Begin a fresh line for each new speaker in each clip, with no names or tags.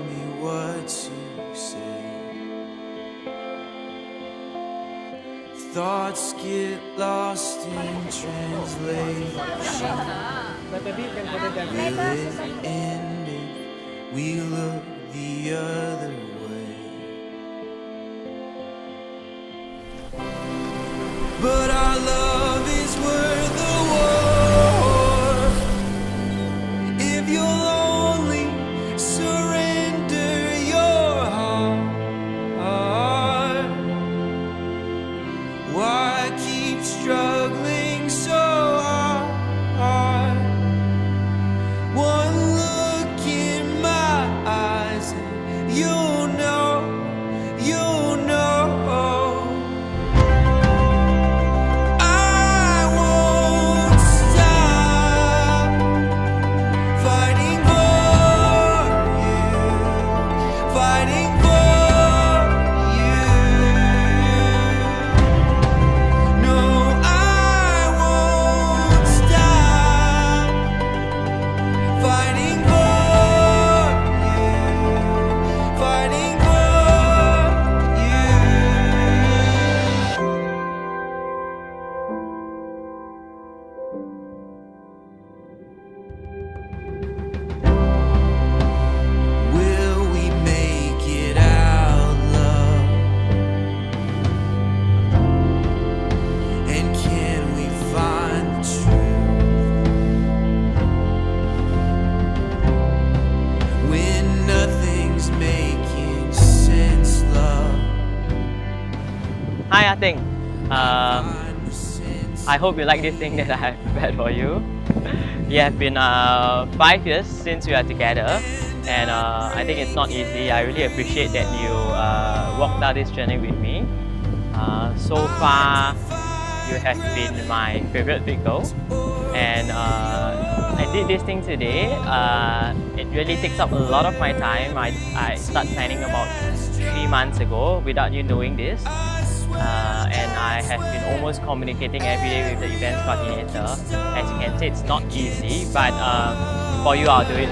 me what to say. Thoughts get lost in translation. Will it end if we look the other way? But our love is worth the war. If you'll only surrender your heart, why keep struggling so hard? One look in my eyes and you'll know, you'll know.
Hi, Ating. I hope you like this thing that I have prepared for you. It has been 5 years since we are together, and I think it's not easy. I really appreciate that you walked out this journey with me. So far, you have been my favorite vehicle, and I did this thing today. It really takes up a lot of my time. I started planning about 3 months ago without you knowing this. And I have been almost communicating every day with the events coordinator. As you can see, it's not easy, but for you, I'll do it.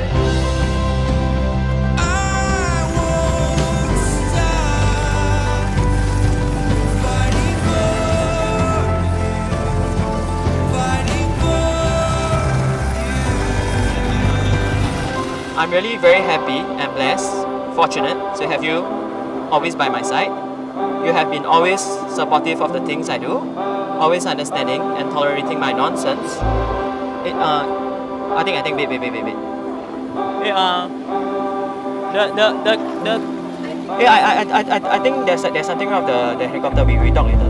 I'm really very happy and blessed, fortunate to have you always by my side. You have been always supportive of the things I do, always understanding and tolerating my nonsense. Wait. I think there's something wrong with the helicopter. We talk later.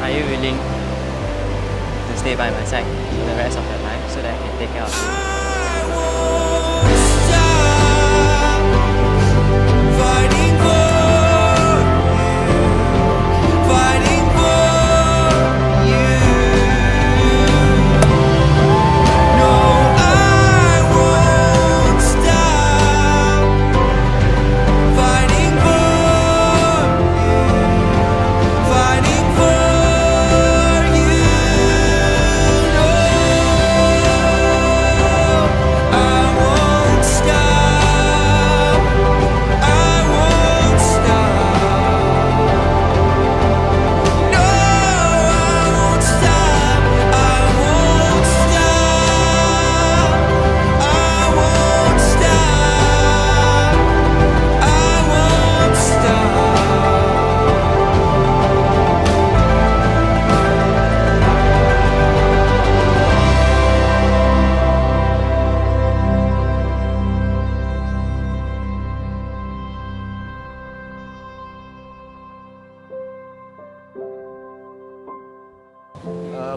Are you willing to stay by my side for the rest of your life so that I can take care of you?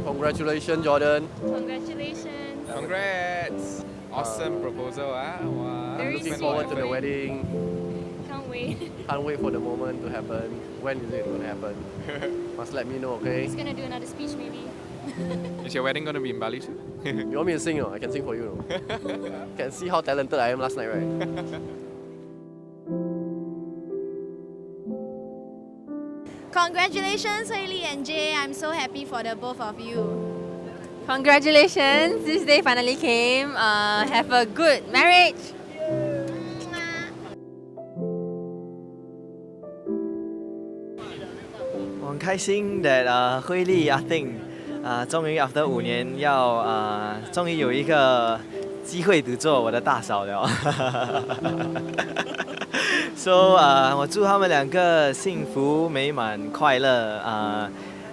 Congratulations, Jordan.
Congratulations.
Congrats! Awesome proposal, huh? Wow.
Very
Looking
sweet.
forward to the wedding. wait.
Can't wait for the moment to happen. When is it going to happen? Must let me know, okay?
He's gonna do another speech maybe.
Is your wedding gonna be in Bali too?
You want me to sing? I can sing for you. Can see how talented I am last night, right?
Congratulations, Hailey and Jay. I'm so happy for the both of you.
Congratulations, this day finally came. Have a good marriage.
我很开心that 惠利 I think 终于 after 5年要终于有一个机会to做我的大嫂了。So 我祝他们两个幸福美满快乐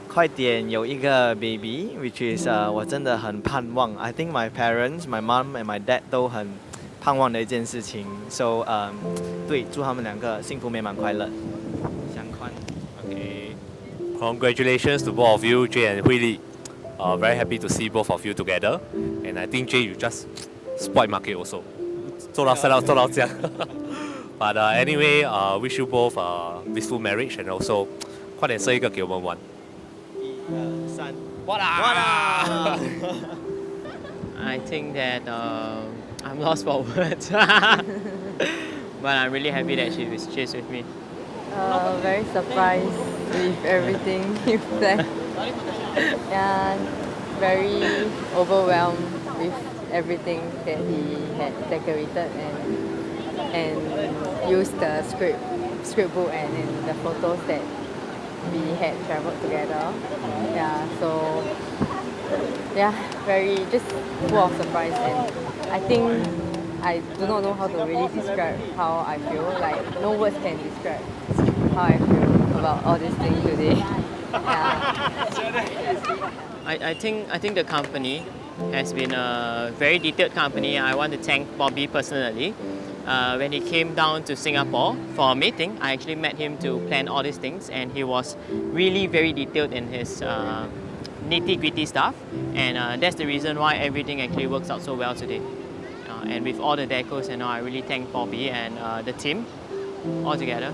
快点有一个 baby which is 我真的很盼望 I think my parents my mom and my dad 都很盼望的一件事情 So 对祝他们两个幸福美满快乐相宽
Okay. Congratulations to both of you, Jay and Hui Li. Very happy to see both of you together. And I think Jay, you just spoiled market also. 做到 sell out 做到这样 But anyway, wish you both blissful marriage and also 快点生一个给我们玩。
1、2、3
What? I think that I'm lost for words. But I'm really happy that she's with me.
Very surprised with everything you planned. Yeah, very overwhelmed with everything that he had decorated and used the script book and the photos that we had traveled together. Yeah, so yeah, very just full of surprise and I think I do not know how to really describe how I feel. Like no words can describe how I feel about all these things today. Yeah.
I think the company has been a very detailed company. I want to thank Bobby personally. When he came down to Singapore for a meeting, I actually met him to plan all these things and he was really very detailed in his nitty-gritty stuff and that's the reason why everything actually works out so well today. And with all the decos and all, I really thank Bobby and the team all together.